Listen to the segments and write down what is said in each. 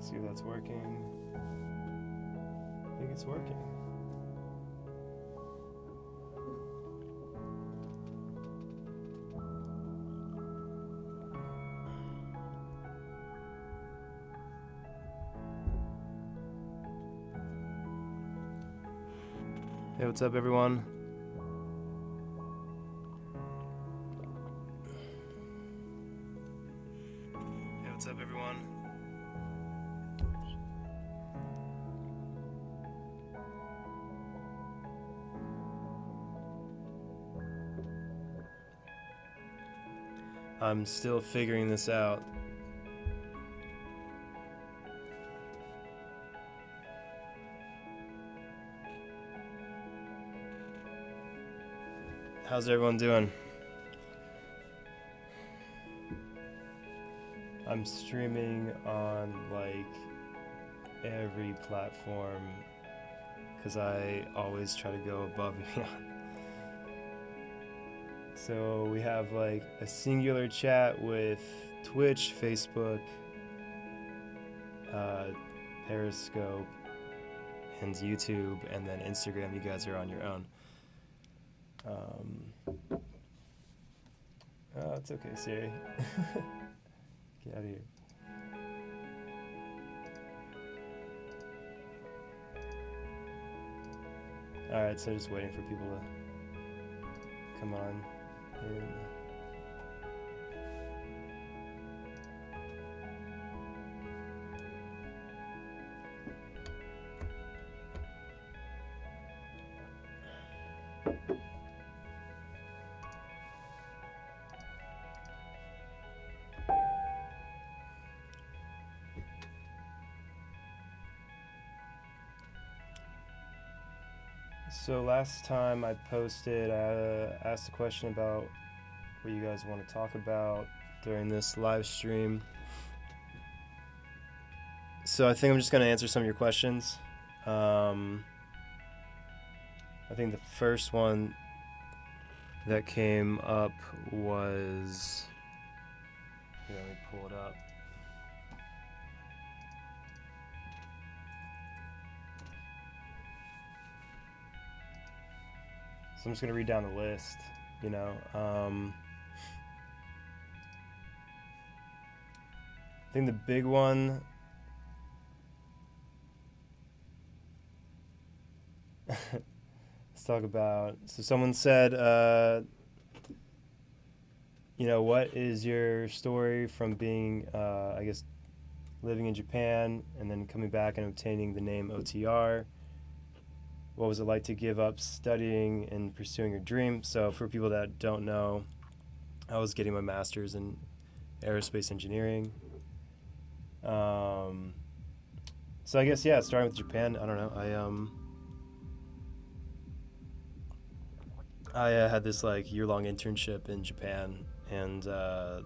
See if that's working. I think it's working. Hey, what's up, everyone? Hey, what's up, everyone? I'm still figuring this out. How's everyone doing? I'm streaming on like every platform because I always try to go above and beyond. So we have like a singular chat with Twitch, Facebook, Periscope, and YouTube, and then Instagram. You guys are on your own. Oh, it's okay, Siri. Get out of here. Alright, so just waiting for people to come on in. So last time I posted, I asked a question about what you guys want to talk about during this live stream. So I think I'm just going to answer some of your questions. I think the first one that came up was, here, let me pull it up. So I'm just going to read down the list, you know. I think the big one, let's talk about, so someone said, you know, what is your story from being, I guess, living in Japan and then coming back and obtaining the name OTR? What was it like to give up studying and pursuing your dream? So for people that don't know, I was getting my master's in aerospace engineering. So I guess, yeah, starting with Japan, I don't know. I had this like year-long internship in Japan, and I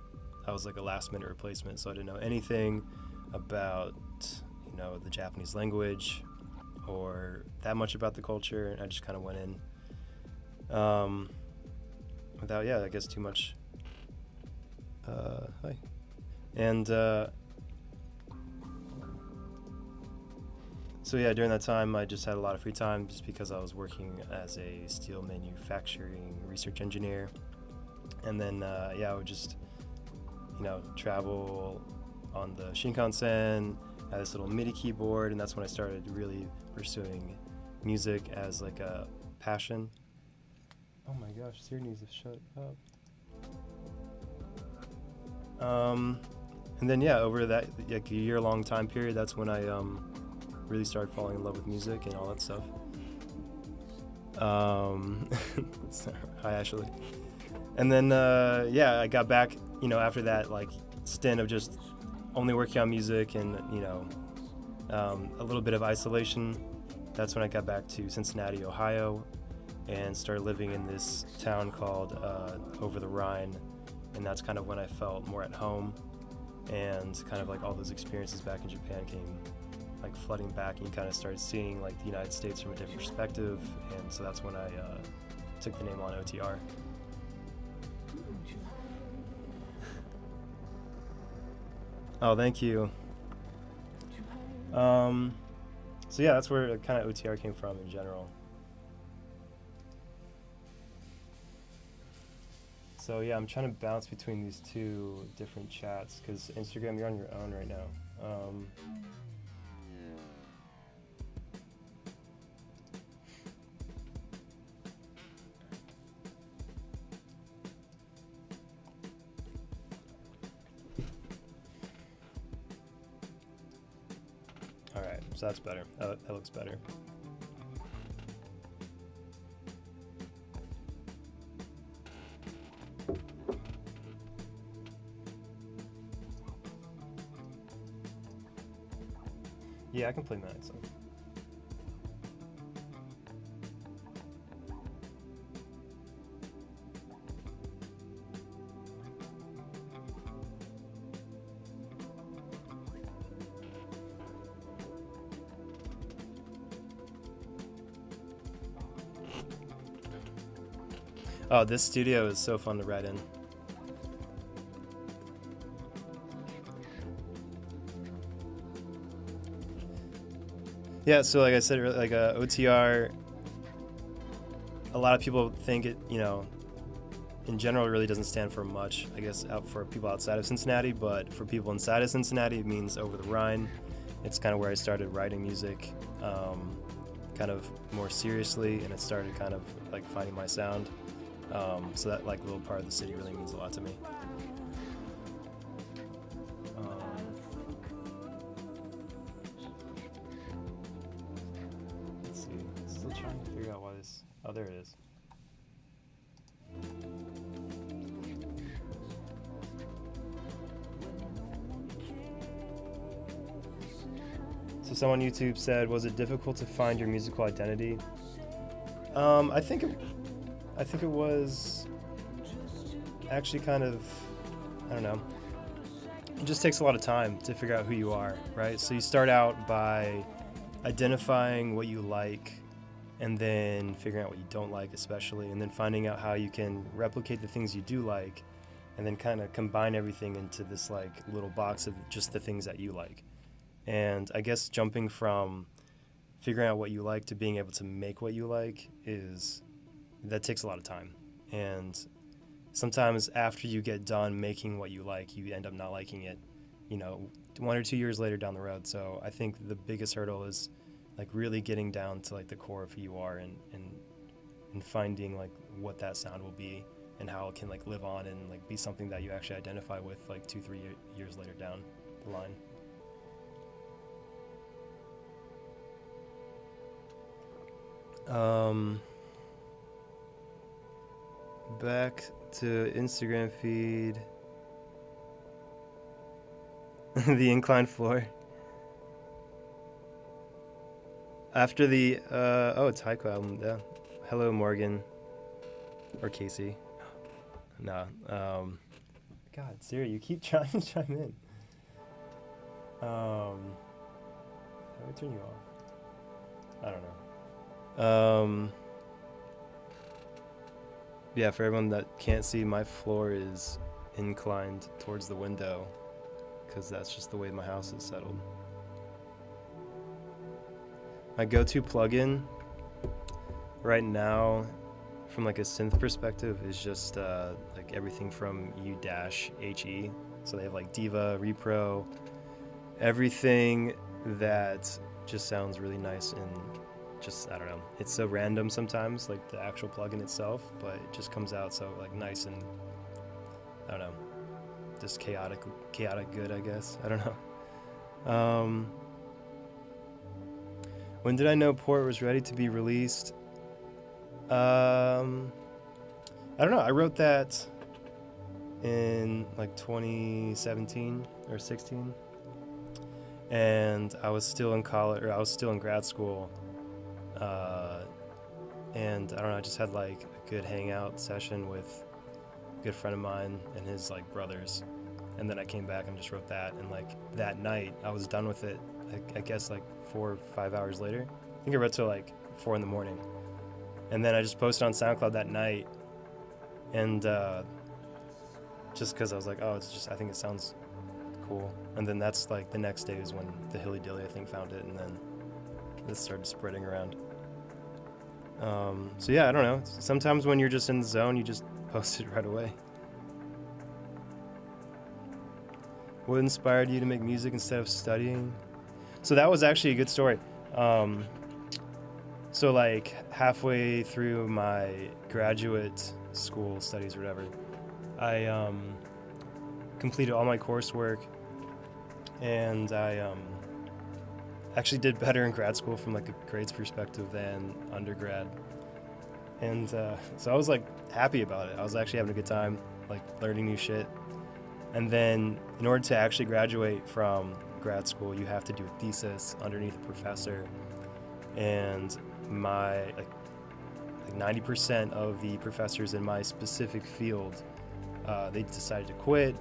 was like a last-minute replacement, so I didn't know anything about, you know, the Japanese language or that much about the culture, and I just kind of went in without, I guess, too much. Hi. And so yeah, during that time, I just had a lot of free time just because I was working as a steel manufacturing research engineer. And then, I would just, you know, travel on the Shinkansen, had this little MIDI keyboard, and that's when I started really pursuing music as like a passion. Oh my gosh, Siri needs to shut up. And then over that like a year-long time period, that's when I really started falling in love with music and all that stuff. Hi, Ashley. And then I got back, you know, after that like stint of just only working on music and, you know, a little bit of isolation. That's when I got back to Cincinnati, Ohio, and started living in this town called Over the Rhine. And that's kind of when I felt more at home, and kind of like all those experiences back in Japan came like flooding back, and you kind of started seeing like the United States from a different perspective. And so that's when I took the name on OTR. Oh, thank you. So yeah, that's where kind of OTR came from in general. So yeah, I'm trying to bounce between these two different chats because Instagram, you're on your own right now. All right, so that's better. That looks better. Yeah, I can play Midnight Sun. Oh, this studio is so fun to write in. Yeah, so like I said, like OTR, a lot of people think it, in general, it really doesn't stand for much, I guess, out for people outside of Cincinnati, but for people inside of Cincinnati, it means over the Rhine. It's kind of where I started writing music, kind of more seriously, and it started kind of like finding my sound. So that like little part of the city really means a lot to me. Let's see, still trying to figure out why this. Oh, there it is. So someone on YouTube said, "Was it difficult to find your musical identity?" I think it was actually kind of, I don't know. It just takes a lot of time to figure out who you are, right? So you start out by identifying what you like, and then figuring out what you don't like, especially, and then finding out how you can replicate the things you do like, and then kind of combine everything into this like little box of just the things that you like. And I guess jumping from figuring out what you like to being able to make what you like that takes a lot of time. And sometimes after you get done making what you like, you end up not liking it, 1 or 2 years later down the road. So I think the biggest hurdle is like really getting down to like the core of who you are and finding like what that sound will be and how it can like live on and like be something that you actually identify with like 2-3 years later down the line. Back to Instagram feed. The inclined floor. After the it's Haiku album, yeah. Hello Morgan. Or Casey. No. God, Siri, you keep trying to chime in. How do I turn you off? I don't know. Yeah, for everyone that can't see, my floor is inclined towards the window because that's just the way my house is settled. My go-to plugin right now from like a synth perspective is just like everything from U-HE. So they have like Diva, Repro, everything that just sounds really nice and just, I don't know, it's so random sometimes, like the actual plugin itself, but it just comes out so like nice and, I don't know, just chaotic good, I guess. I don't know. When did I know Port was ready to be released? I don't know. I wrote that in like 2017 or 16, and I was still in college, or I was still in grad school. And I don't know, I just had like a good hangout session with a good friend of mine and his like brothers. And then I came back and just wrote that. And like that night I was done with it, I guess like 4 or 5 hours later. I think I wrote till like 4 in the morning. And then I just posted on SoundCloud that night. And just cause I was like, oh, it's just, I think it sounds cool. And then that's like the next day is when the Hilly Dilly, I think, found it, and then it started spreading around. So yeah, I don't know. Sometimes when you're just in the zone, you just post it right away. What inspired you to make music instead of studying? So that was actually a good story. So like halfway through my graduate school studies or whatever, I completed all my coursework, and I actually did better in grad school from like a grades perspective than undergrad. And so I was like happy about it. I was actually having a good time, like learning new shit. And then in order to actually graduate from grad school, you have to do a thesis underneath a professor. And my like 90% of the professors in my specific field, they decided to quit,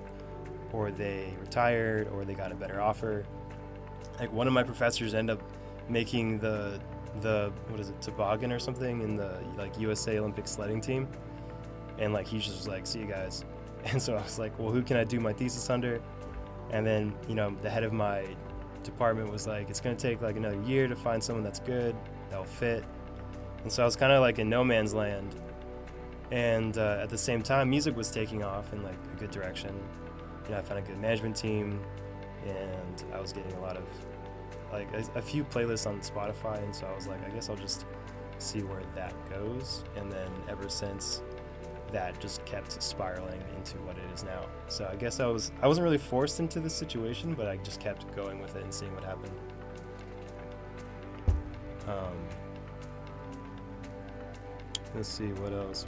or they retired, or they got a better offer. Like one of my professors ended up making the what is it, toboggan or something in the like USA Olympic sledding team, and like he just was like, see you guys. And so I was like, well, who can I do my thesis under? And then, you know, the head of my department was like, it's going to take like another year to find someone that's good, that'll fit. And so I was kind of like in no man's land. And at the same time, music was taking off in like a good direction. You know, I found a good management team, and I was getting a lot of like a few playlists on Spotify. And so I was like, I guess I'll just see where that goes. And then ever since, that just kept spiraling into what it is now. So I guess I wasn't really forced into this situation, but I just kept going with it and seeing what happened. Let's see what else.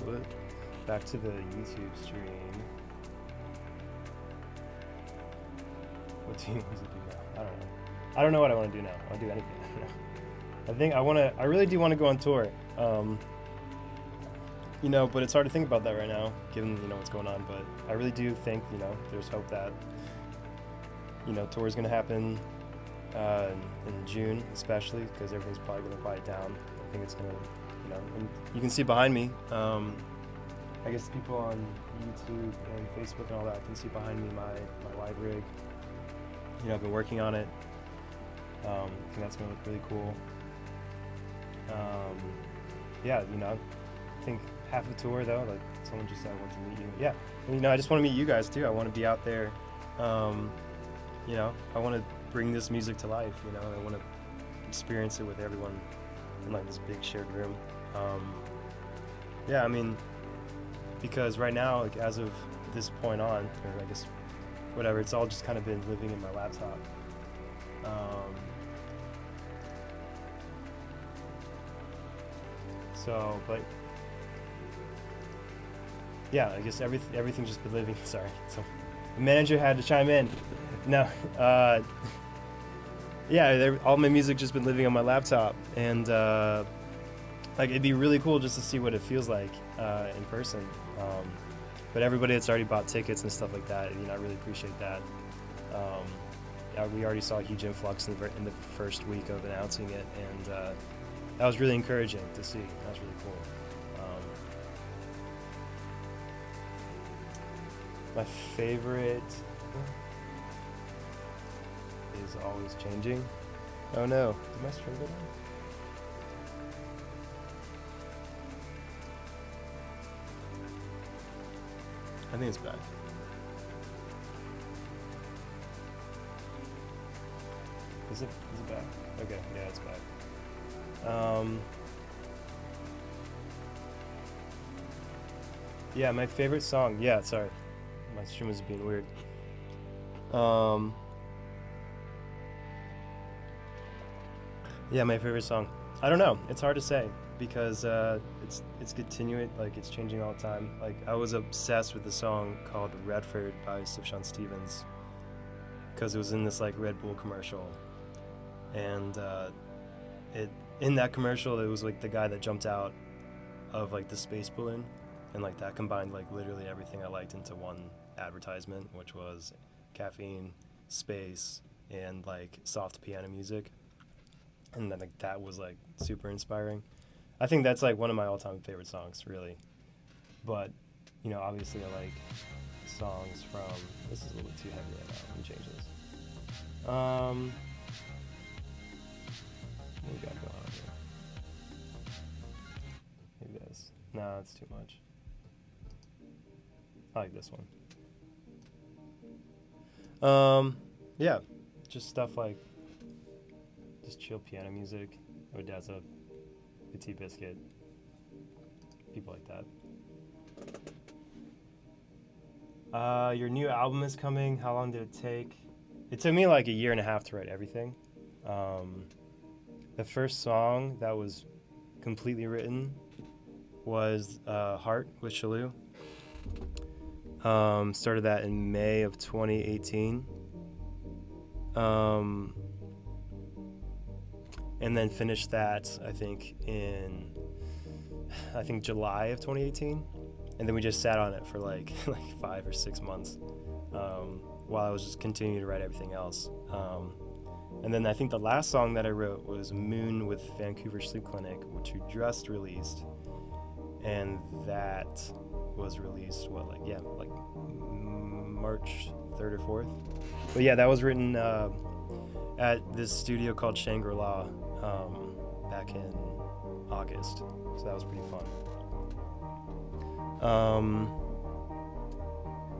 Back to the YouTube stream. What do you want to do now? I don't know. I don't know what I want to do now. I'll do anything. I think I really do want to go on tour. You know, but it's hard to think about that right now, given, you know, what's going on. But I really do think, you know, there's hope that, you know, tour is going to happen in June, especially, because everything's probably going to quiet down. I think it's going to, you know, and you can see behind me, I guess people on YouTube and Facebook and all that can see behind me my live rig. You know, I've been working on it. I think that's going to look really cool. Yeah, you know, I think half a tour though, like someone just said, I want to meet you. Yeah, and, you know, I just want to meet you guys too. I want to be out there. You know, I want to bring this music to life. You know, I want to experience it with everyone in like this big shared room. Yeah, I mean, because right now, like as of this point on, or I guess whatever, it's all just kind of been living in my laptop. So, but yeah, I guess everything's just been living. Sorry, so the manager had to chime in. No, yeah, all my music just been living on my laptop, and like it'd be really cool just to see what it feels like in person. But everybody that's already bought tickets and stuff like that, you know, I really appreciate that. Yeah, we already saw a huge influx in the first week of announcing it, and that was really encouraging to see. That was really cool. My favorite is always changing. Oh no, did my string go down? I think it's back. Is it back? Okay, yeah, it's back. Yeah, my favorite song. Yeah, sorry. My stream is being weird. Yeah, my favorite song. I don't know. It's hard to say because it's continuing, like it's changing all the time. Like I was obsessed with the song called Redford by Sufjan Stevens because it was in this like Red Bull commercial, and in that commercial it was like the guy that jumped out of like the space balloon, and like that combined like literally everything I liked into one advertisement, which was caffeine, space, and like soft piano music. And then like that was like super inspiring. I think that's like one of my all-time favorite songs, really. But you know, obviously I like songs from. This is a little too heavy right now. Let me change this. What we got going on here? Maybe this. No, it's too much. I like this one. Yeah, just stuff like just chill piano music. Odessa, Petit Biscuit, people like that. Your new album is coming. How long did it take? It took me like a year and a half to write everything. The first song that was completely written was Heart with Shalou. Started that in May of 2018. And then finished that, I think, in July of 2018. And then we just sat on it for like 5 or 6 months while I was just continuing to write everything else. And then I think the last song that I wrote was Moon with Vancouver Sleep Clinic, which we just released. And that was released, March 3rd or 4th? But yeah, that was written at this studio called Shangri-La back in August. So that was pretty fun.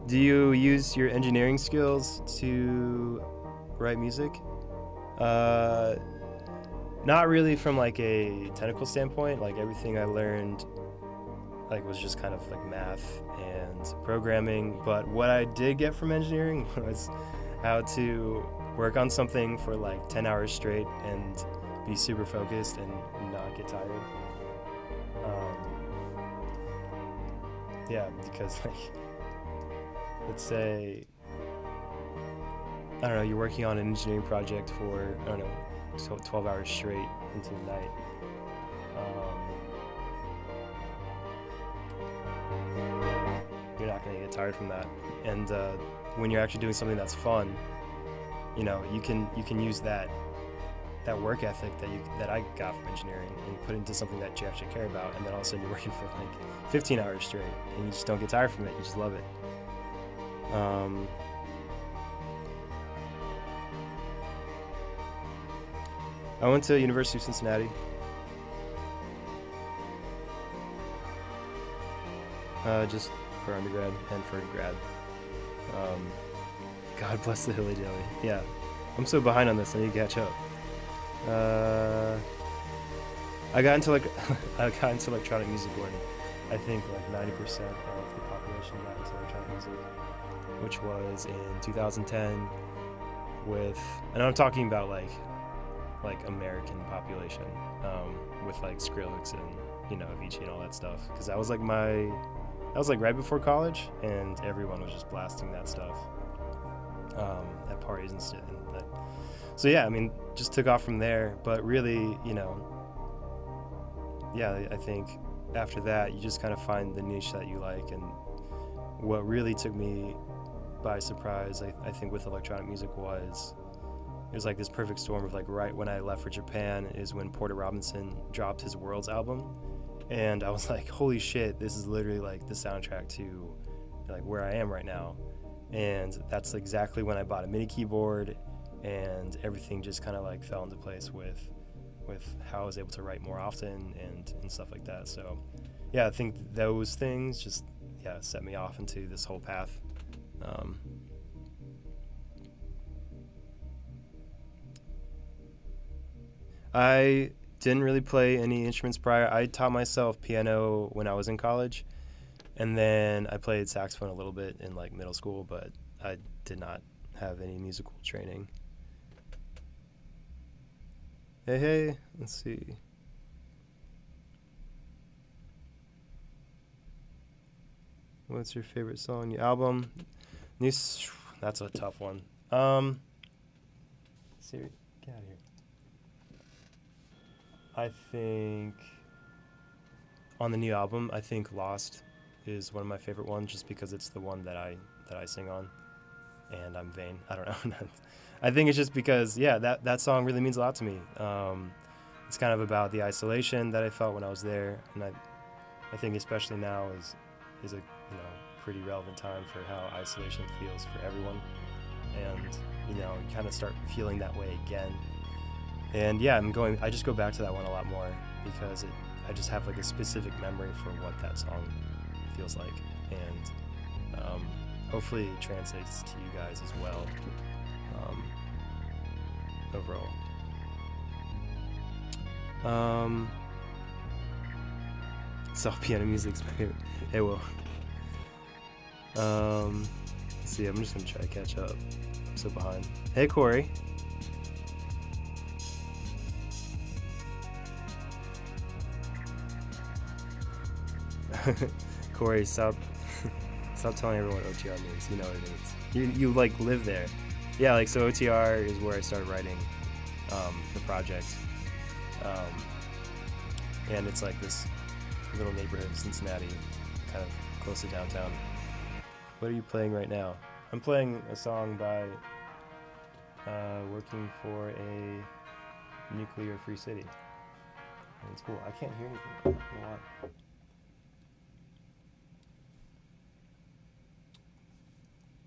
Do you use your engineering skills to write music? Not really from like a technical standpoint. Like everything I learned was just kind of like math and programming. But what I did get from engineering was how to work on something for like 10 hours straight and be super focused and not get tired. Yeah, because let's say, I don't know, you're working on an engineering project for, 12 hours straight into the night. You're not going to get tired from that. And when you're actually doing something that's fun, you can use that work ethic that I got from engineering and put into something that you actually care about, and then all of a sudden you're working for 15 hours straight and you just don't get tired from it. You just love it. I went to University of Cincinnati. Just for undergrad and for grad. God bless the Hilly Dilly. Yeah, I'm so behind on this. I need to catch up. I got into electronic music when I think 90% of the population got into electronic music, which was in 2010 and I'm talking about like American population, with Skrillex and Avicii and all that stuff, because that was right before college and everyone was just blasting that stuff at parties and stuff. So yeah, just took off from there. But really, I think after that, you just kind of find the niche that you like. And what really took me by surprise, I think, with electronic music it was this perfect storm of right when I left for Japan is when Porter Robinson dropped his Worlds album. And I was like, holy shit, this is literally the soundtrack to where I am right now. And that's exactly when I bought a MIDI keyboard, and everything just kind of fell into place with how I was able to write more often and stuff like that. So yeah, I think those things just set me off into this whole path. I didn't really play any instruments prior. I taught myself piano when I was in college, and then I played saxophone a little bit in middle school, but I did not have any musical training. Hey, let's see. What's your favorite song, your album? That's a tough one. Siri, get out of here. I think on the new album, I think Lost is one of my favorite ones, just because it's the one that I sing on, and I'm vain. I don't know. I think it's just because, that song really means a lot to me. It's kind of about the isolation that I felt when I was there, and I think especially now is a pretty relevant time for how isolation feels for everyone. And, you know, you kind of start feeling that way again. And yeah, I just go back to that one a lot more because I just have like a specific memory for what that song feels like. And hopefully it translates to you guys as well, overall. Soft piano music's my favorite. Hey, Will. Let's see, I'm just gonna try to catch up. I'm so behind. Hey, Corey. Corey, stop telling everyone what OTR means. You know what it means. You like live there. Yeah, like so OTR is where I started writing the project. And it's like this little neighborhood in Cincinnati, kind of close to downtown. What are you playing right now? I'm playing a song by Working for a Nuclear-Free City. And it's cool. I can't hear anything. I don't know why.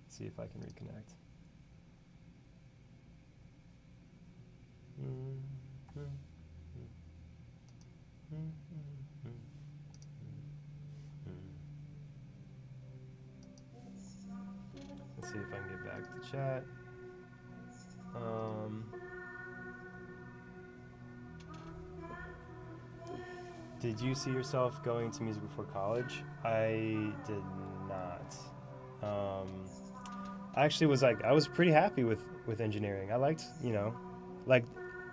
See if I can reconnect. Let's see if I can get back to chat. Did you see yourself going to music before college? I did not. I actually was pretty happy with engineering. I liked, you know, like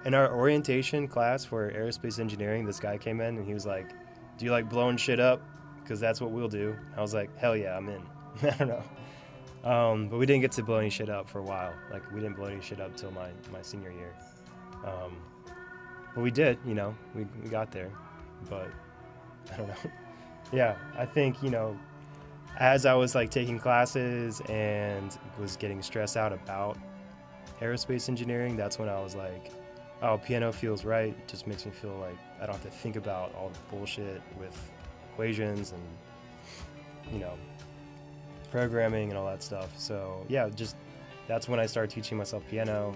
in our orientation class for aerospace engineering, this guy came in and he was like, do you like blowing shit up? Because that's what we'll do. I was like, hell yeah, I'm in. I don't know. But we didn't get to blow any shit up for a while. Like we didn't blow any shit up till my senior year. But we did, you know, we got there. But I don't know. Yeah, I think, you know, as I was like taking classes and was getting stressed out about aerospace engineering, that's when I was like, oh, piano feels right. It just makes me feel like I don't have to think about all the bullshit with equations and, you know, programming and all that stuff. So yeah, just that's when I started teaching myself piano,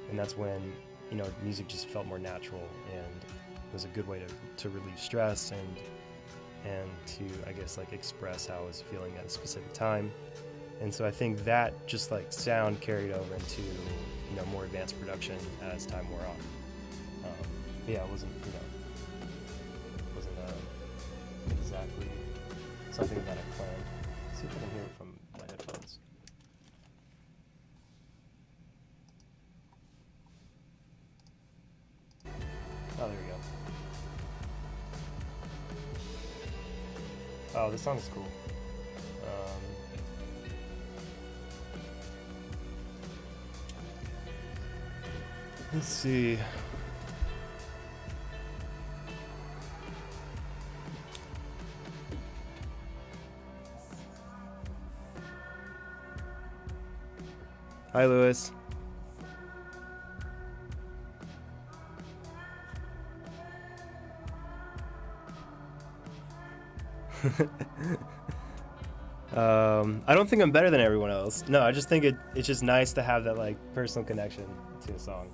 and that's when, you know, music just felt more natural and it was a good way to relieve stress and to, I guess, like express how I was feeling at a specific time. And so I think that just like sound carried over into, you know, more advanced production as time wore on. Yeah, it wasn't, you know, wasn't exactly something that I planned. Let's see if I can hear it from my headphones. Oh, there we go. Oh, this song is cool. Let's see. Hi, Lewis. I don't think I'm better than everyone else. No, I just think it's just nice to have that like personal connection to a song.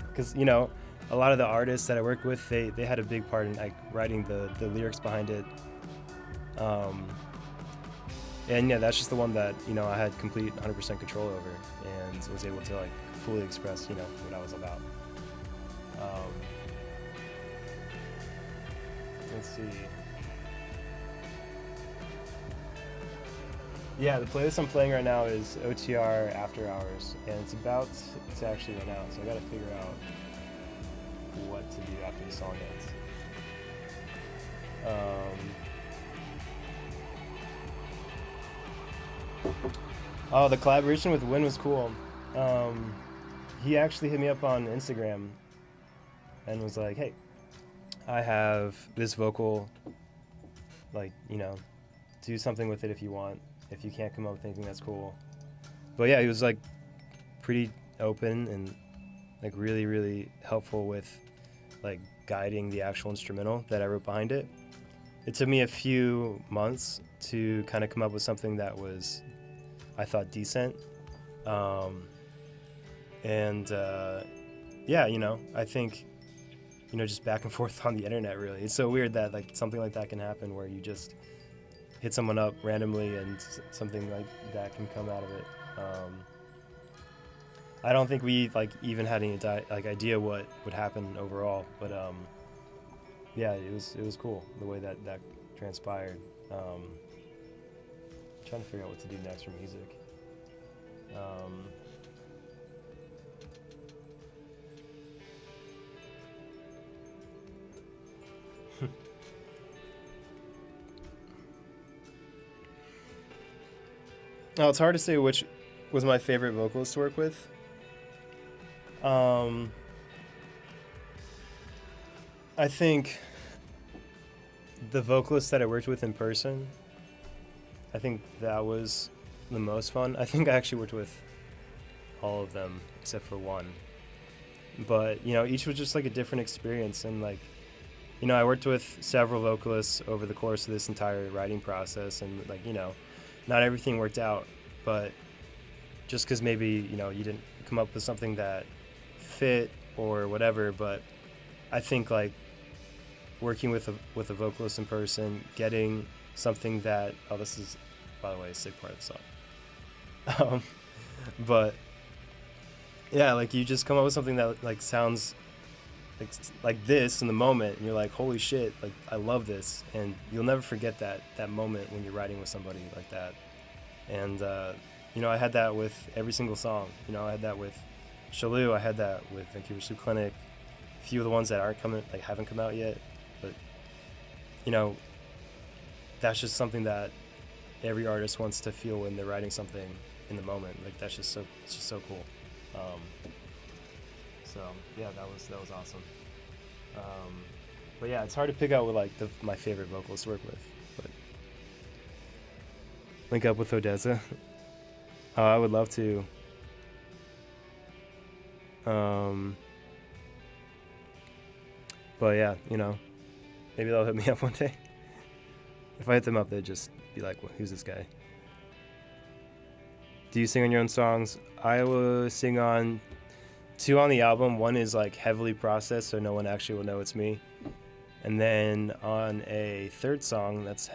Because, you know, a lot of the artists that I work with, they had a big part in like writing the lyrics behind it. And yeah, that's just the one that, you know, I had complete 100% control over and was able to like fully express, you know, what I was about. Let's see. Yeah, the playlist I'm playing right now is OTR After Hours, and it's about to actually run out, so I gotta figure out what to do after the song ends. Oh, the collaboration with Win was cool. He actually hit me up on Instagram and was like, hey, I have this vocal, like, you know, do something with it if you want. If you can't come up with anything, that's cool. But yeah, he was like pretty open and like really, really helpful with like guiding the actual instrumental that I wrote behind it. it took me a few months to kind of come up with something that was, I thought, decent. And yeah, I think, just back and forth on the internet, really. It's so weird that like something like that can happen where you just hit someone up randomly and something like that can come out of it. I don't think we like even had any idea what would happen overall, but yeah, it was cool the way that transpired. Trying to figure out what to do next for music. Oh, it's hard to say which was my favorite vocalist to work with. I think the vocalist that I worked with in person, I think that was the most fun. I think I actually worked with all of them except for one. But, each was just like a different experience. And like, I worked with several vocalists over the course of this entire writing process. And like, not everything worked out. But just because maybe, you didn't come up with something that fit or whatever. But I think like working with a vocalist in person, getting something that, this is, by the way, a sick part of the song. But yeah, like you just come up with something that like sounds like this in the moment, and you're like, holy shit, like I love this, and you'll never forget that moment when you're writing with somebody like that. And I had that with every single song. I had that with Shalou, I had that with Vancouver Sleep Clinic, a few of the ones that haven't come out yet, but that's just something that every artist wants to feel when they're writing something in the moment. Like it's just so cool. So yeah, that was awesome. But yeah, it's hard to pick out what like my favorite vocalist to work with. But link up with Odessa. Oh, I would love to. But yeah, maybe they'll hit me up one day. If I hit them up, they'd just be like, well, who's this guy? Do you sing on your own songs? I will sing on 2 on the album. 1 is like heavily processed, so no one actually will know it's me. And then on a 3rd song that's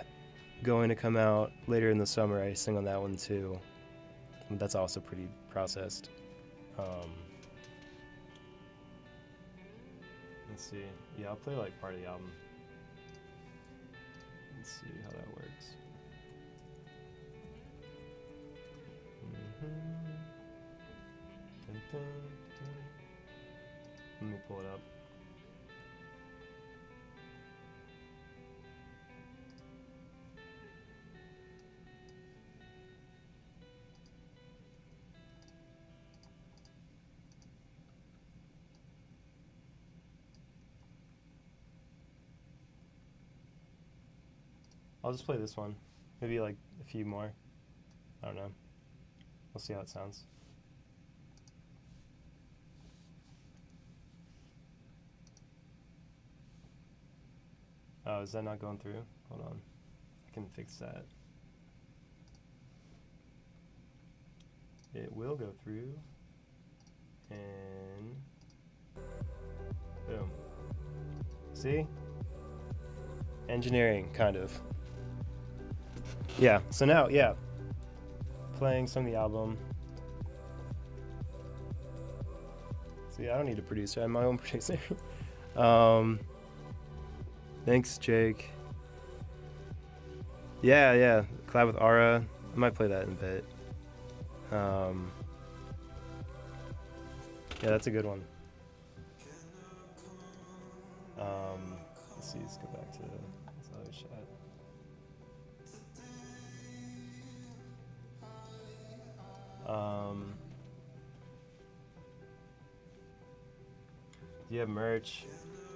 going to come out later in the summer, I sing on that one too. That's also pretty processed. Let's see. Yeah, I'll play like part of the album. Let's see how that works. Dun, dun, dun. Let me pull it up. I'll just play this one. Maybe like a few more. I don't know. We'll see how it sounds. Oh, is that not going through? Hold on. I can fix that. It will go through. And boom. See? Engineering, kind of. Yeah, so now, yeah. Playing some of the album. See, I don't need a producer. I'm my own producer. Thanks, Jake. Yeah. Collab with Aura. I might play that in a bit. Yeah, that's a good one. Let's see, let's go back to this other chat. Do you have merch?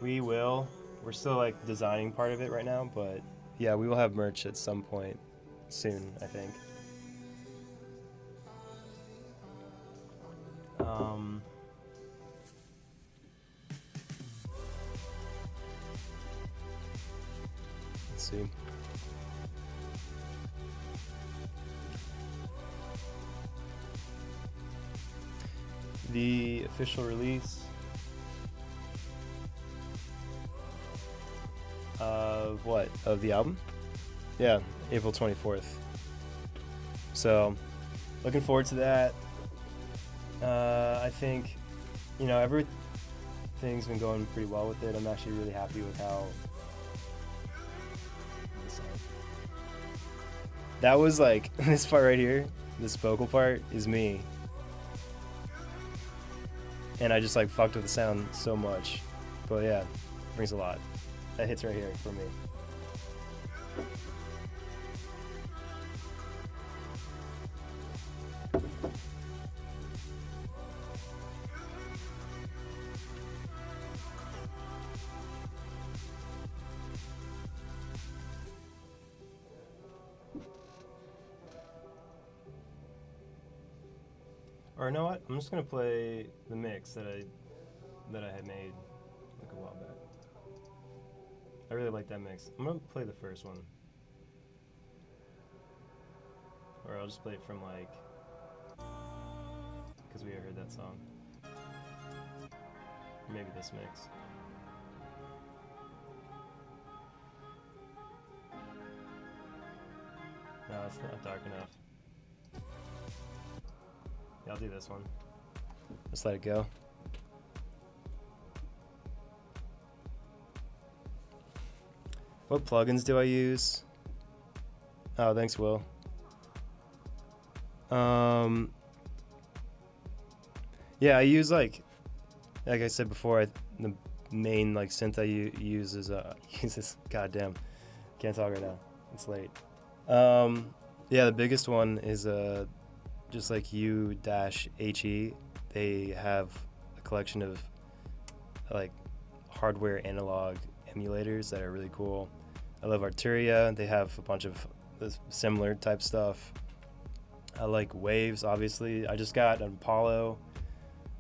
We will. We're still like designing part of it right now, but yeah, we will have merch at some point soon, I think. Let's see. The official release of what? Of the album? Yeah, April 24th. So, looking forward to that. I think, everything's been going pretty well with it. I'm actually really happy with how. That was like, this part right here, this vocal part is me. And I just like fucked with the sound so much. But yeah, brings a lot. That hits right here for me. Or you know what? I'm just gonna play the mix that I had made like a while back. I really like that mix. I'm gonna play the first one, or I'll just play it from like, because we heard that song. Or maybe this mix. No, it's not dark enough. Yeah, I'll do this one. Just let it go. What plugins do I use? Oh, thanks, Will. Yeah, I use like I said before, the main like synth I use is uses. Goddamn, can't talk right now. It's late. Yeah, the biggest one is just like U-HE. They have a collection of like hardware analog emulators that are really cool. I love Arturia. They have a bunch of similar type stuff. I like Waves, obviously. I just got an Apollo,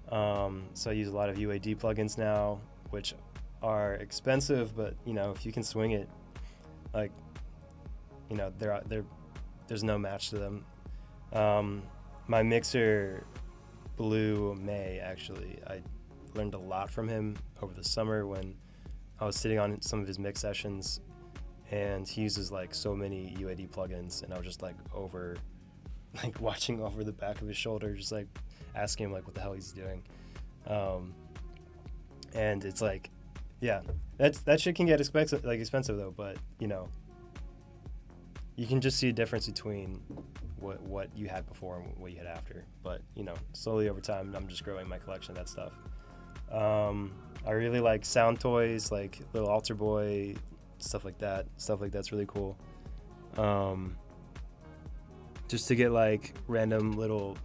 so I use a lot of UAD plugins now, which are expensive, but if you can swing it, like there's no match to them. My mixer, Blue May, actually, I learned a lot from him over the summer when I was sitting on some of his mix sessions, and he uses like so many UAD plugins, and I was just like watching over the back of his shoulder, just like asking him like what the hell he's doing. And it's like, yeah, that shit can get expensive though, but you can just see a difference between what you had before and what you had after. But slowly over time, I'm just growing my collection of that stuff. I really like sound toys, like Little Altar Boy, stuff like that. Stuff like that's really cool. Just to get like random little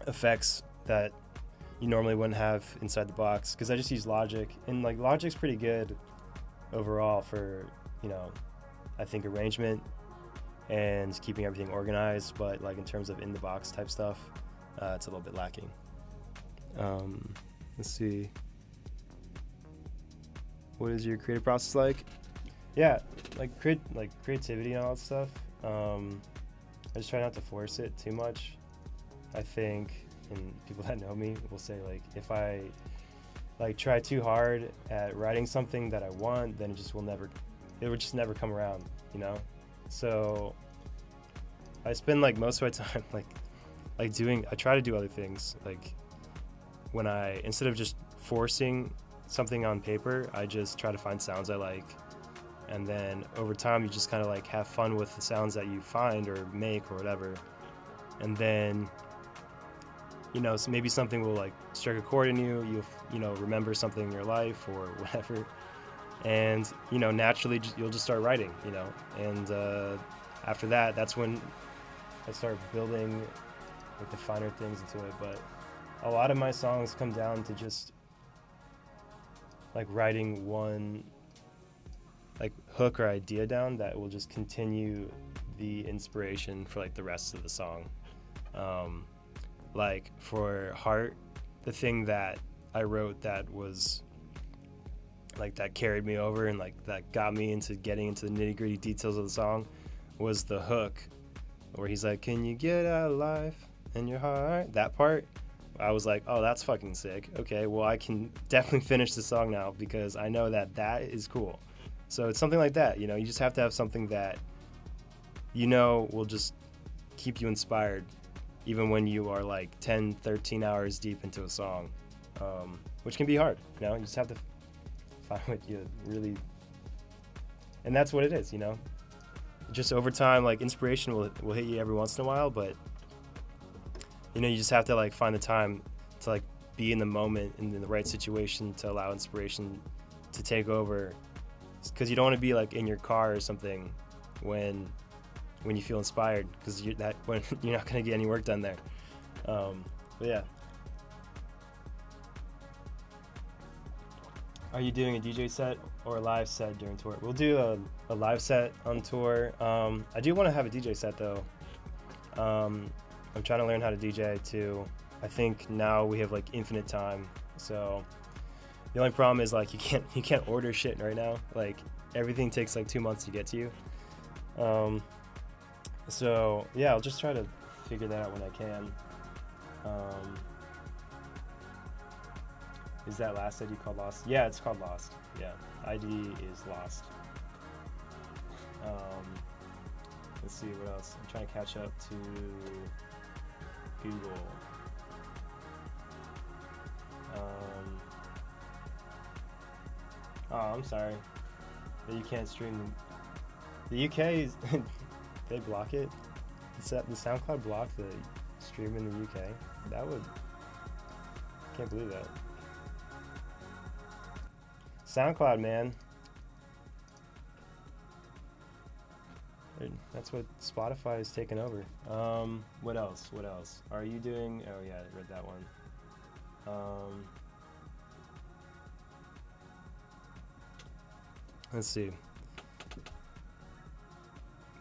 effects that you normally wouldn't have inside the box, because I just use Logic, and like Logic's pretty good overall for I think arrangement and keeping everything organized, but like in terms of in the box type stuff, it's a little bit lacking. Let's see. What is your creative process like? Yeah, like creativity and all that stuff. I just try not to force it too much. I think, and people that know me will say, like, if I like try too hard at writing something that I want, then it would just never come around, So I spend like most of my time I try to do other things. Like when instead of just forcing something on paper, I just try to find sounds I like. And then over time, you just kind of like have fun with the sounds that you find or make or whatever. And then, so maybe something will like strike a chord in you. You'll, remember something in your life or whatever. And, naturally you'll just start writing, And after that, that's when I start building like the finer things into it. But a lot of my songs come down to just like writing one like hook or idea down that will just continue the inspiration for like the rest of the song. Like for Heart, the thing that I wrote that was like that carried me over and like that got me into getting into the nitty gritty details of the song was the hook, where he's like, "Can you get out of life in your heart?" That part, I was like, "Oh, that's fucking sick. Okay, well, I can definitely finish the song now because I know that that is cool." So it's something like that, you know. You just have to have something that you know will just keep you inspired, even when you are like 10, 13 hours deep into a song, which can be hard. You know, you just have to find what you really, and that's what it is. You know, just over time, like inspiration will hit you every once in a while, but you know, you just have to like find the time to like be in the moment and in the right situation to allow inspiration to take over, because you don't want to be like in your car or something when you feel inspired, because you're not gonna get any work done there. But yeah. Are you doing a DJ set or a live set during tour? We'll do a live set on tour. I do want to have a DJ set though. I'm trying to learn how to DJ too. I think now we have like infinite time, so the only problem is like you can't order shit right now. Like everything takes like 2 months to get to you. So yeah, I'll just try to figure that out when I can. Is that last ID called Lost? Yeah, it's called Lost. Yeah, ID is Lost. Let's see what else. I'm trying to catch up to Google. Oh, I'm sorry that you can't stream. The UK is they block it. The SoundCloud blocked the stream in the UK. That would, can't believe that. SoundCloud, man. That's what Spotify has taken over. What else? What else? Are you doing? Oh yeah, I read that one. Let's see.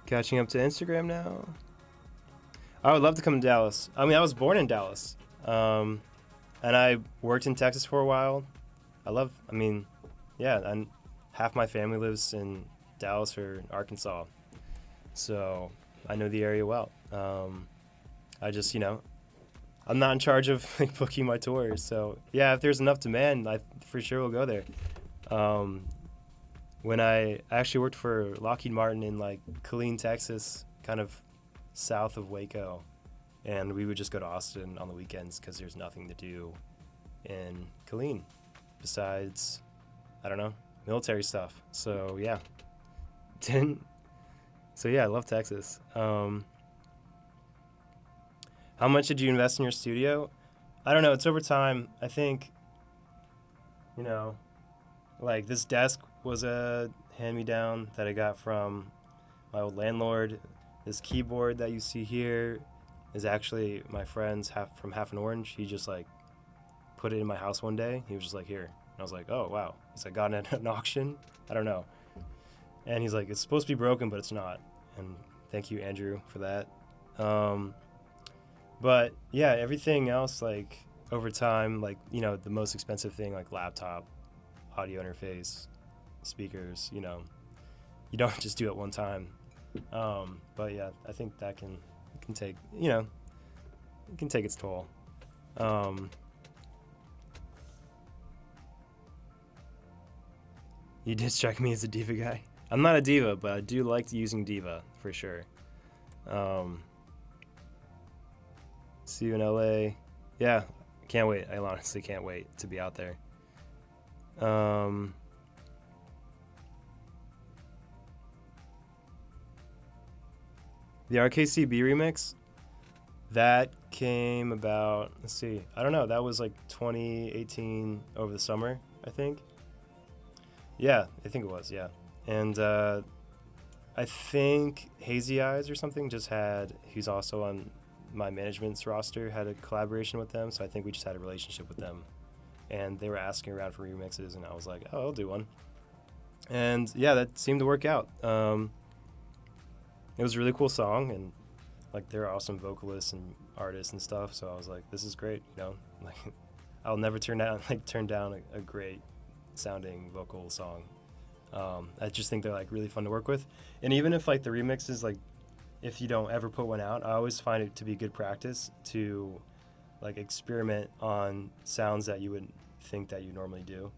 Catching up to Instagram now. I would love to come to Dallas. I mean, I was born in Dallas, and I worked in Texas for a while. Yeah, and half my family lives in Dallas or Arkansas, so I know the area well. I just, you know, I'm not in charge of like booking my tours, so yeah, if there's enough demand, I for sure will go there. When I actually worked for Lockheed Martin in like Killeen, Texas, kind of south of Waco, and we would just go to Austin on the weekends because there's nothing to do in Killeen besides, I don't know, military stuff. So yeah, I love Texas. How much did you invest in your studio? I don't know. It's over time. I think, you know, like this desk was a hand-me-down that I got from my old landlord. This keyboard that you see here is actually my friend's from Half an Orange. He just like put it in my house one day. He was just like, here. And I was like, oh, wow. He's like, got it at an auction? I don't know. And he's like, it's supposed to be broken, but it's not. And thank you, Andrew, for that. But yeah, everything else, like over time, like, you know, the most expensive thing, like laptop, audio interface, speakers, you know, you don't just do it one time. But yeah, I think that can take, you know, it can take its toll. You did strike me as a diva guy. I'm not a diva, but I do like using diva for sure. See you in LA. Yeah, can't wait. I honestly can't wait to be out there. The RKCB remix, that came about, let's see, I don't know, that was like 2018 over the summer, I think. Yeah, I think it was, yeah. And I think Hazy Eyes or something he's also on my management's roster, had a collaboration with them, so I think we just had a relationship with them. And they were asking around for remixes, and I was like, oh, I'll do one. And yeah, that seemed to work out. It was a really cool song, and like they're awesome vocalists and artists and stuff, so I was like, this is great, you know? Like I'll never turn down a great sounding vocal song. I just think they're like really fun to work with. And even if like the remix is like, if you don't ever put one out, I always find it to be good practice to like experiment on sounds that you wouldn't think that you normally do.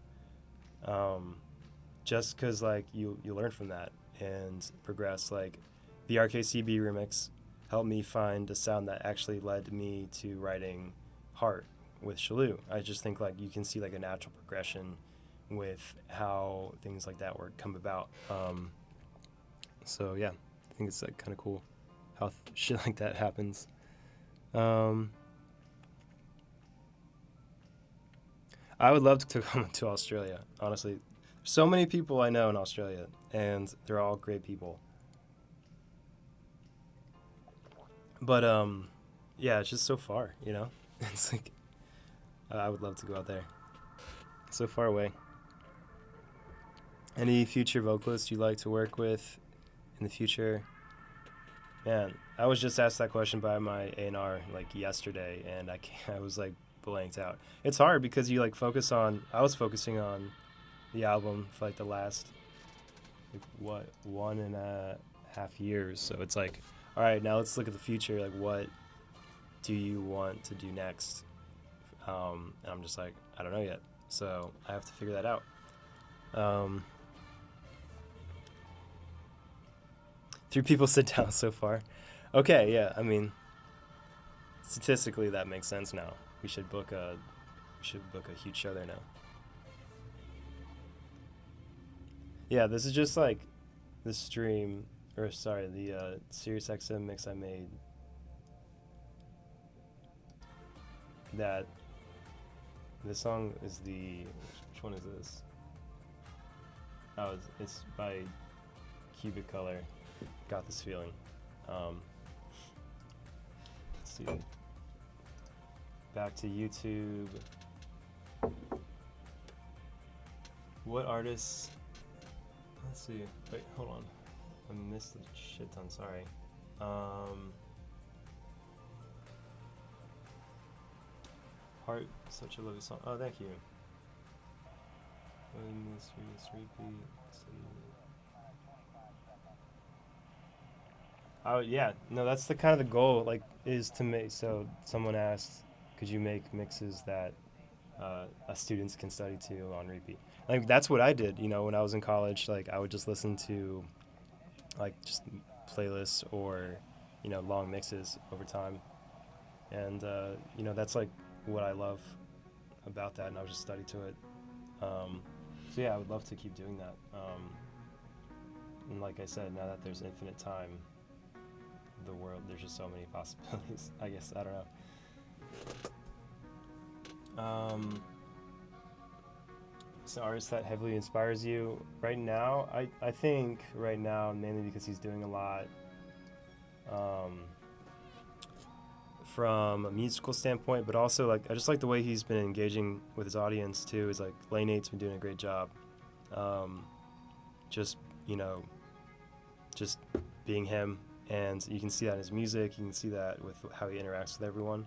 Just because like you learn from that and progress. Like the RKCB remix helped me find a sound that actually led me to writing Heart with Shalou. I just think like you can see like a natural progression with how things like that work come about. So yeah, I think it's like kind of cool how shit like that happens. I would love to come to Australia, honestly. So many people I know in Australia, and they're all great people. But yeah, it's just so far, you know? It's like I would love to go out there. So far away. Any future vocalists you'd like to work with in the future? Man, I was just asked that question by my A&R like yesterday, and I was like blanked out. It's hard because you like focus on. I was focusing on the album for like the last like 1.5 years. So it's like, all right, now let's look at the future. Like, what do you want to do next? And I'm just like, I don't know yet. So I have to figure that out. 3 people sit down so far. Okay, yeah. I mean, statistically, that makes sense now. We should book a huge show there now. Yeah, this is just like the stream, or sorry, the SiriusXM mix I made. That this song is which one is this? Oh, it's by Cubic Color. Got This Feeling. Let's see. Back to YouTube. What artists? Let's see. Wait, hold on. I missed a shit ton. Sorry. Heart, such a lovely song. Oh, thank you. Repeat. Oh yeah, no, that's the kind of the goal. Like, is to make. So someone asked, could you make mixes that students can study to on repeat? Like that's what I did. You know, when I was in college, like I would just listen to, like just playlists or, you know, long mixes over time, and you know that's like what I love about that, and I would just study to it. So yeah, I would love to keep doing that. And like I said, now that there's infinite time, the world, there's just so many possibilities. I guess I don't know. It's an artist that heavily inspires you right now. I think right now mainly because he's doing a lot from a musical standpoint, but also like I just like the way he's been engaging with his audience too. Is like Lane 8's been doing a great job. Just, you know, just being him, and you can see that in his music. You can see that with how he interacts with everyone,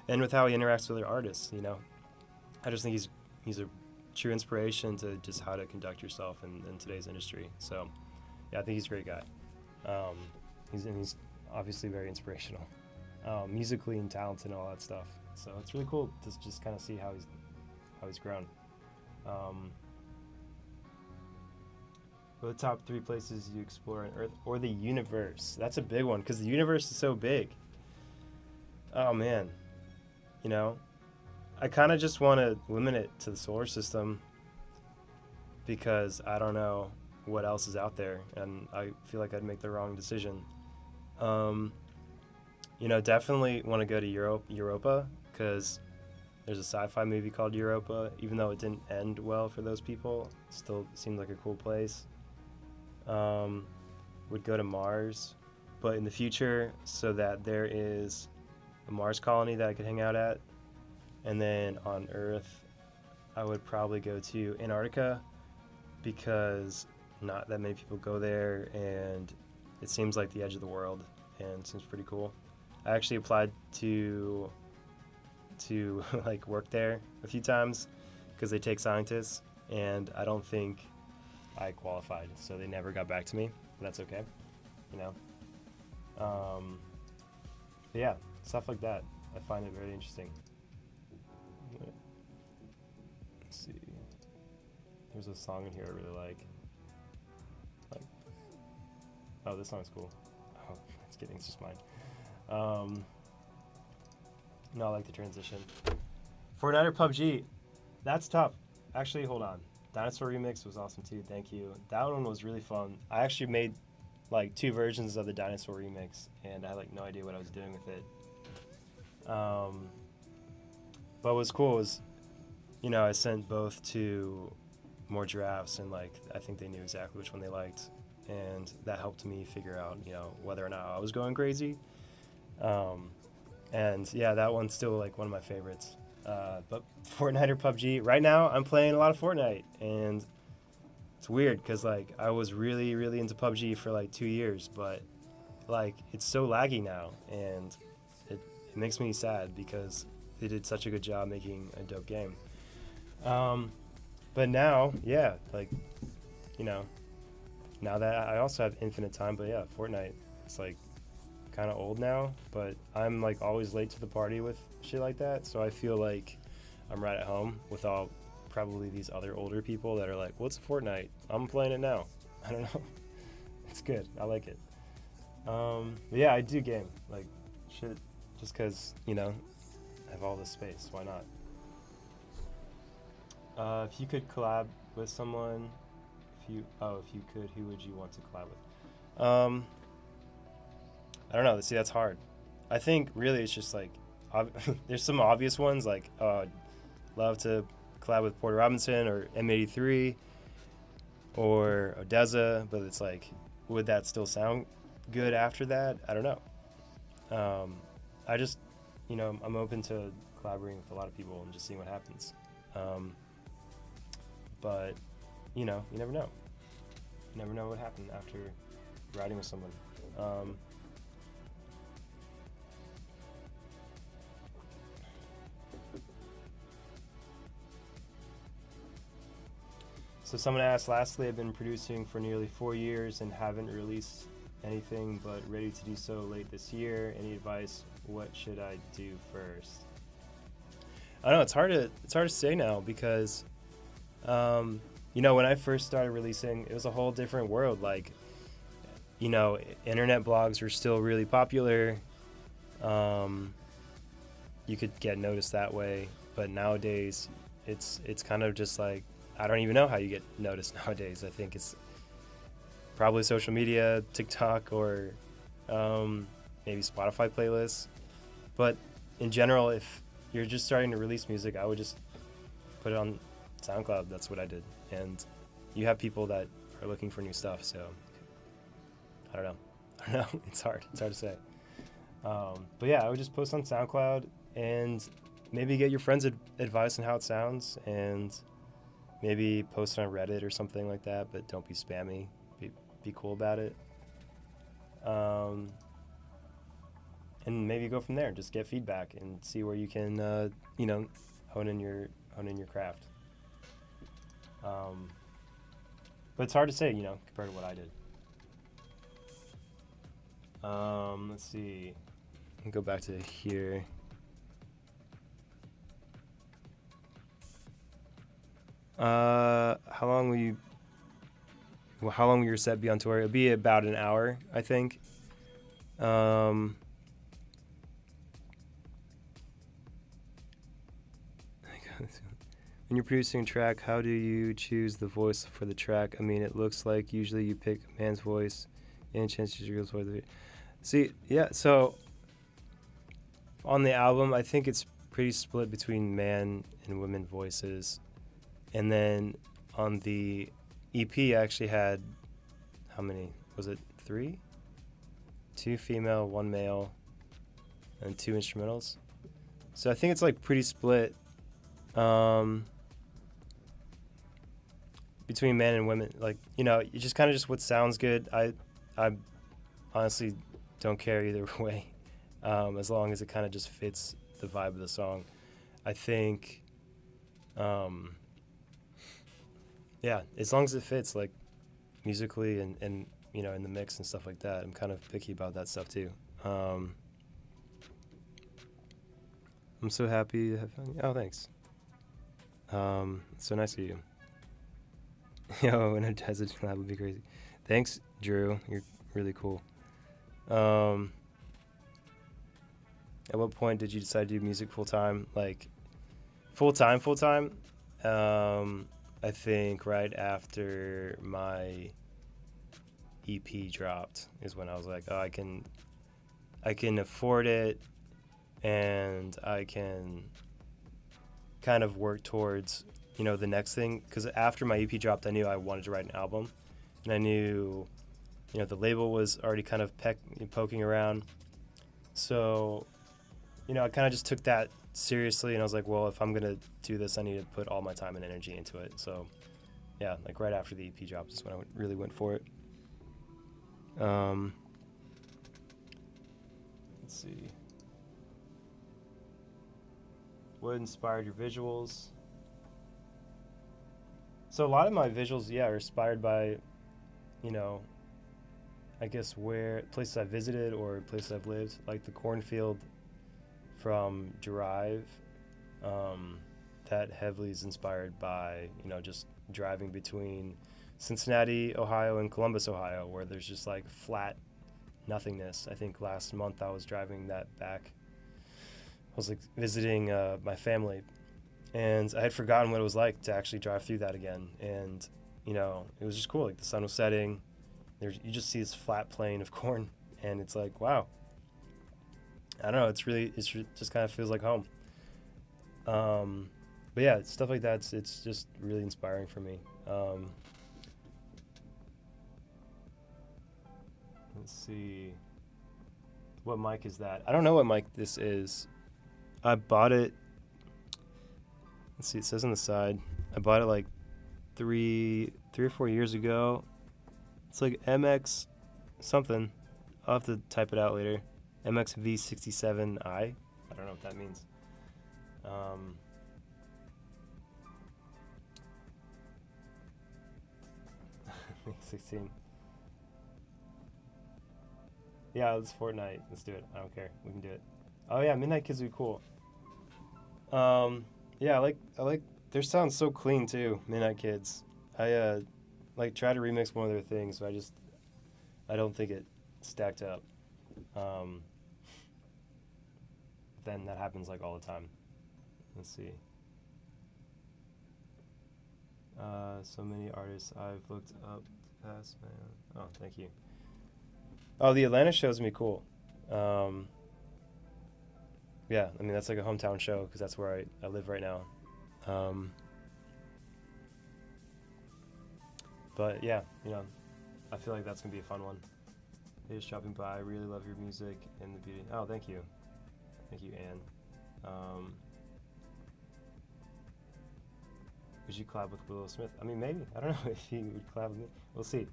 and with how he interacts with other artists. You know, I just think he's a true inspiration to just how to conduct yourself in today's industry. So, yeah, I think he's a great guy. He's obviously very inspirational, musically and talented and all that stuff. So it's really cool to just kind of see how he's grown. What are the top 3 places you explore on Earth or the universe? That's a big one because the universe is so big. Oh man, you know, I kind of just want to limit it to the solar system because I don't know what else is out there, and I feel like I'd make the wrong decision. You know, definitely want to go to Europa, because there's a sci-fi movie called Europa. Even though it didn't end well for those people, it still seemed like a cool place. Would go to Mars, but in the future, so that there is a Mars colony that I could hang out at. And then on Earth, I would probably go to Antarctica, because not that many people go there, and it seems like the edge of the world, and seems pretty cool. I actually applied to like work there a few times because they take scientists, and I don't think I qualified, so they never got back to me. But that's okay, you know. But yeah, stuff like that. I find it very interesting. Let's see. There's a song in here I really like. Oh, this song's cool. Oh, it's kidding. It's just mine. No, I like the transition. Fortnite or PUBG? That's tough. Actually, hold on. Dinosaur Remix was awesome too. Thank you. That one was really fun. I actually made like 2 versions of the Dinosaur Remix, and I had like no idea what I was doing with it. But what was cool was, you know, I sent both to more drafts, and like I think they knew exactly which one they liked, and that helped me figure out, you know, whether or not I was going crazy. And yeah, that one's still like one of my favorites. But Fortnite or PUBG? Right now, I'm playing a lot of Fortnite, and it's weird because like I was really, really into PUBG for like 2 years, but like it's so laggy now, and it makes me sad because they did such a good job making a dope game. But now, yeah, like, you know, now that I also have infinite time, but yeah, Fortnite, it's like kind of old now, but I'm like always late to the party with shit like that, so I feel like I'm right at home with all probably these other older people that are like, what's Fortnite? I'm playing it now. I don't know. It's good. I like it. But yeah, I do game like shit just because, you know, I have all this space. Why not? If you could collab with someone, if you could, who would you want to collab with? I don't know. See, that's hard. I think really it's just like there's some obvious ones like love to collab with Porter Robinson or M83 or Odessa, but it's like, would that still sound good after that? I don't know. I just, you know, I'm open to collaborating with a lot of people and just seeing what happens. But, you know, you never know. You never know what happened after riding with someone. So someone asked, lastly, I've been producing for nearly 4 years and haven't released anything, but ready to do so late this year. Any advice? What should I do first? I don't know, it's hard to say now because, you know, when I first started releasing, it was a whole different world. Like, you know, internet blogs were still really popular. You could get noticed that way, but nowadays it's kind of just like, I don't even know how you get noticed nowadays. I think it's probably social media, TikTok, or maybe Spotify playlists. But in general, if you're just starting to release music, I would just put it on SoundCloud. That's what I did. And you have people that are looking for new stuff, so I don't know. It's hard to say. But yeah, I would just post on SoundCloud and maybe get your friends' advice on how it sounds, and maybe post it on Reddit or something like that, but don't be spammy. Be cool about it. And maybe go from there. Just get feedback and see where you can, you know, hone in your craft. But it's hard to say, you know, compared to what I did. Let's see. I'll go back to here. How long will your set be on tour? It'll be about an hour, I think. When you're producing a track, how do you choose the voice for the track? I mean, it looks like usually you pick a man's voice and chances your girl's voice. See, yeah, so on the album, I think it's pretty split between man and women voices. And then on the EP, I actually had, how many? Was it 3? 2 female, 1 male, and 2 instrumentals. So I think it's like pretty split between men and women. Like, you know, you just kind of just what sounds good. I honestly don't care either way, as long as it kind of just fits the vibe of the song. I think, yeah, as long as it fits, like musically and you know in the mix and stuff like that. I'm kind of picky about that stuff too. Um, I'm so happy to have found you. Oh, thanks. It's so nice of you. Yo, in a desert that would be crazy. Thanks, Drew. You're really cool. Um, at what point did you decide to do music full time? Like full time, full time? I think right after my EP dropped is when I was like, oh, I can afford it, and I can kind of work towards you know the next thing. Because after my EP dropped, I knew I wanted to write an album, and I knew you know the label was already kind of poking around. So you know I kind of just took that seriously, and I was like, well, if I'm gonna do this, I need to put all my time and energy into it. So yeah, like right after the EP dropped is when I really went for it. Let's see. What inspired your visuals? So a lot of my visuals, yeah, are inspired by, you know, I guess where places I visited or places I've lived, like the cornfield from Drive. That heavily is inspired by, you know, just driving between Cincinnati, Ohio, and Columbus, Ohio, where there's just like flat nothingness. I think last month I was driving that back. I was like visiting my family, and I had forgotten what it was like to actually drive through that again. And you know, it was just cool. Like the sun was setting. You just see this flat plain of corn, and it's like, wow. I don't know. Just kind of feels like home. But yeah, stuff like that. It's just really inspiring for me. Let's see. What mic is that? I don't know what mic this is. I bought it. Let's see. It says on the side. I bought it like three or 4 years ago. It's like MX something. I'll have to type it out later. MXV67i. I don't know what that means. 16. Yeah, let's Fortnite. Let's do it. I don't care. We can do it. Oh yeah, Midnight Kids would be cool. Yeah, I like their sound's so clean too. Midnight Kids. I like try to remix one of their things, but I don't think it stacked up. Then that happens like all the time. Let's see. So many artists I've looked up past, man. Oh, thank you. Oh, the Atlanta show's gonna be cool. Yeah, I mean, that's like a hometown show because that's where I live right now. But yeah, you know, I feel like that's gonna be a fun one. Hey, just dropping by. I really love your music and the beauty. Oh, thank you. Thank you, Anne. Would you collab with Willow Smith? I mean, maybe. I don't know if he would collab with me. We'll see.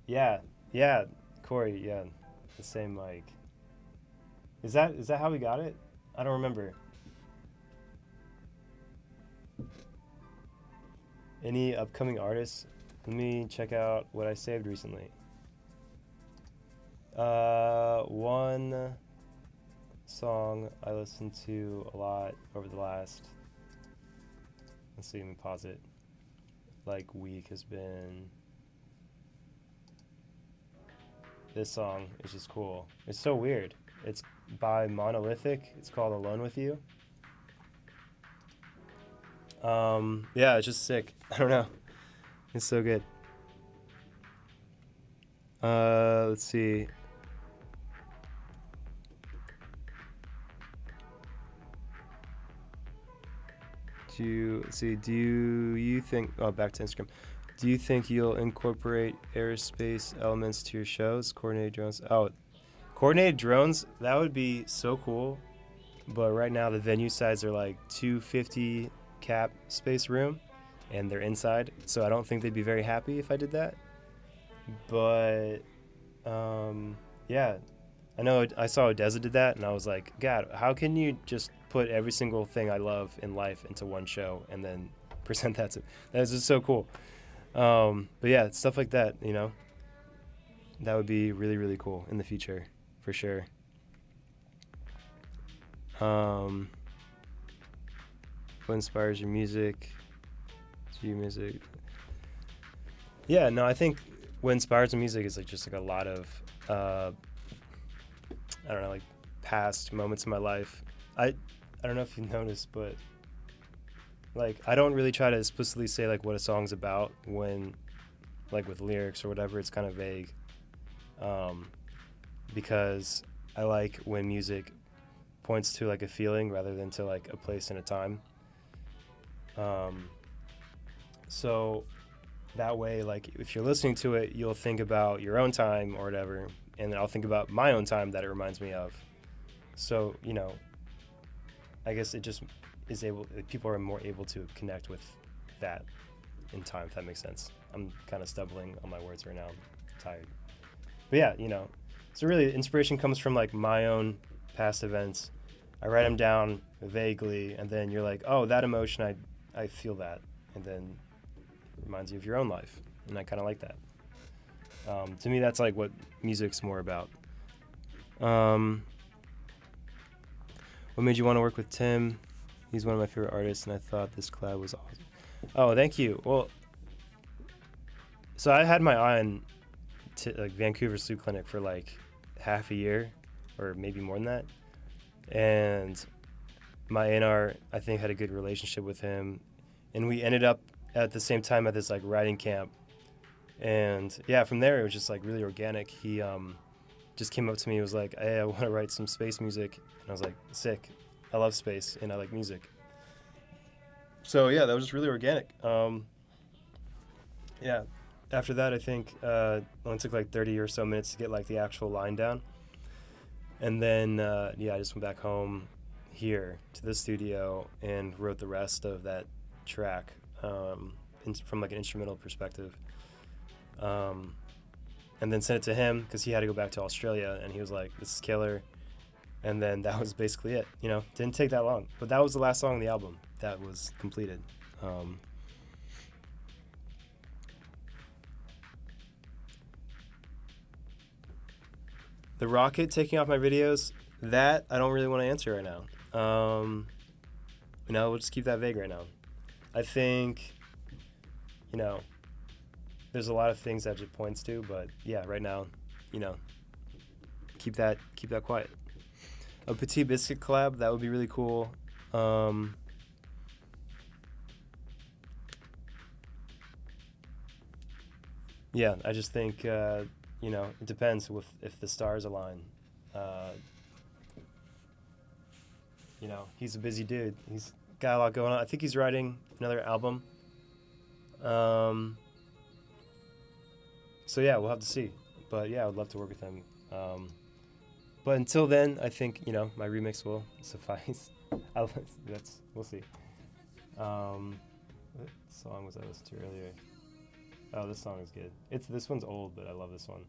Yeah, Corey. Yeah, the same mic. Is that how we got it? I don't remember. Any upcoming artists? Let me check out what I saved recently. One song I listened to a lot over the last, let's see, let me pause it, like week has been, this song is just cool. It's so weird. It's by Monolithic. It's called Alone With You. Yeah, it's just sick. I don't know. It's so good. Let's see. Do you think, oh, back to Instagram. Do you think you'll incorporate aerospace elements to your shows? Coordinated drones? Oh, coordinated drones, that would be so cool. But right now the venue size are like 250 cap space room and they're inside. So I don't think they'd be very happy if I did that. But yeah, I know I saw Odessa did that and I was like, God, how can you just put every single thing I love in life into one show and then present that to. That is just so cool. But yeah, stuff like that, you know, that would be really, really cool in the future, for sure. What inspires your music? To your music? Yeah, no, I think what inspires the music is like just like a lot of, I don't know, like past moments in my life. I don't know if you noticed, but like I don't really try to explicitly say like what a song's about when, like with lyrics or whatever. It's kind of vague, because I like when music points to like a feeling rather than to like a place and a time. So that way, like if you're listening to it, you'll think about your own time or whatever, and then I'll think about my own time that it reminds me of. So, you know, I guess it just is people are more able to connect with that in time, if that makes sense. I'm kind of stumbling on my words right now. I'm tired. But yeah, you know, so really inspiration comes from like my own past events. I write them down vaguely, and then you're like, oh, that emotion, I feel that. And then it reminds you of your own life. And I kind of like that. To me, that's like what music's more about. What made you want to work with Tim? He's one of my favorite artists, and I thought this collab was awesome. Oh, thank you. Well, so I had my eye on like Vancouver Sleep Clinic for like half a year, or maybe more than that. And my A&R, I think, had a good relationship with him, and we ended up at the same time at this like writing camp. And yeah, from there it was just like really organic. He just came up to me and was like, hey, I want to write some space music. And I was like, sick. I love space and I like music. So yeah, that was just really organic. Yeah, after that I think it only took like 30 or so minutes to get like the actual line down. And then yeah, I just went back home here to the studio and wrote the rest of that track from like an instrumental perspective. And then sent it to him because he had to go back to Australia, and he was like, this is killer. And then that was basically it. You know, didn't take that long. But that was the last song on the album that was completed. The rocket taking off my videos, that I don't really want to answer right now. You know, we'll just keep that vague right now. I think, you know, there's a lot of things that it points to, but yeah, right now, you know, keep that quiet. A Petit Biscuit collab, that would be really cool. Yeah, I just think, you know, it depends if the stars align. You know, he's a busy dude. He's got a lot going on. I think he's writing another album. So yeah, we'll have to see. But yeah, I would love to work with him. But until then, I think, you know, my remix will suffice. We'll see. What song was I listening to earlier? Oh, this song is good. This one's old, but I love this one.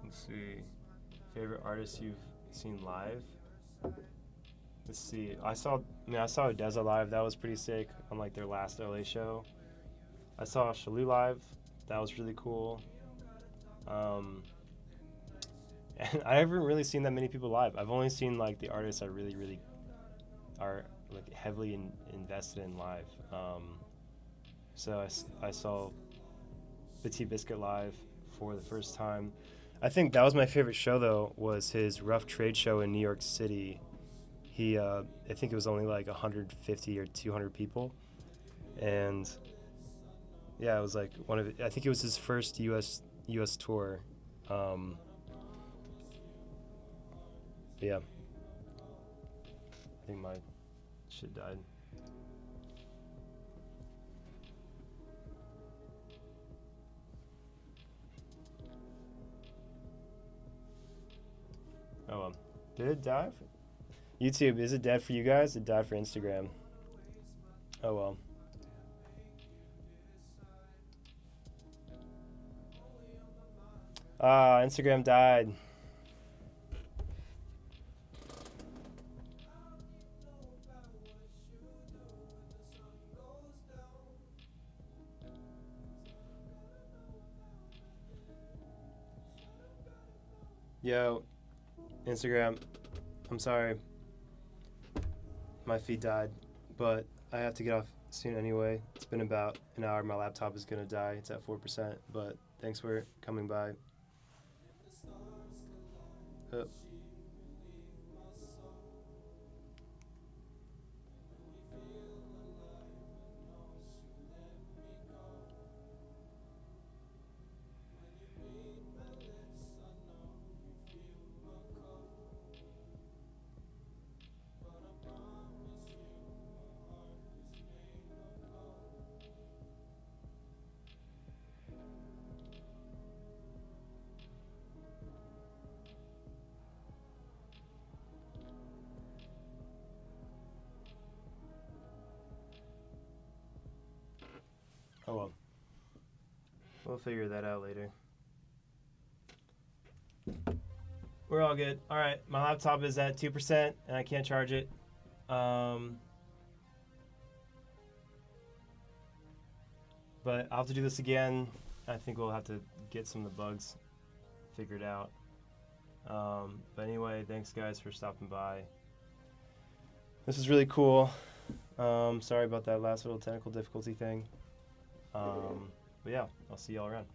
Let's see. Favorite artists you've seen live? Let's see. I saw Odessa live. That was pretty sick on like their last LA show. I saw Shalou live. That was really cool. And I haven't really seen that many people live. I've only seen like the artists I really, really are like heavily invested in live. So I saw Petit Biscuit live for the first time. I think that was my favorite show though, was his Rough Trade show in New York City. He, I think it was only like 150 or 200 people. And yeah, it was like I think it was his first US tour. Yeah. I think my shit died. Oh well. Did it die? YouTube, is it dead for you guys? It died for Instagram. Oh well. Instagram died. Yo, Instagram, I'm sorry. My feed died, but I have to get off soon anyway. It's been about an hour. My laptop is gonna die. It's at 4%, but thanks for coming by. Uh, oh well. We'll figure that out later. We're all good. All right, my laptop is at 2% and I can't charge it. But I'll have to do this again. I think we'll have to get some of the bugs figured out. But anyway, thanks guys for stopping by. This is really cool. Sorry about that last little technical difficulty thing. But yeah, I'll see y'all around.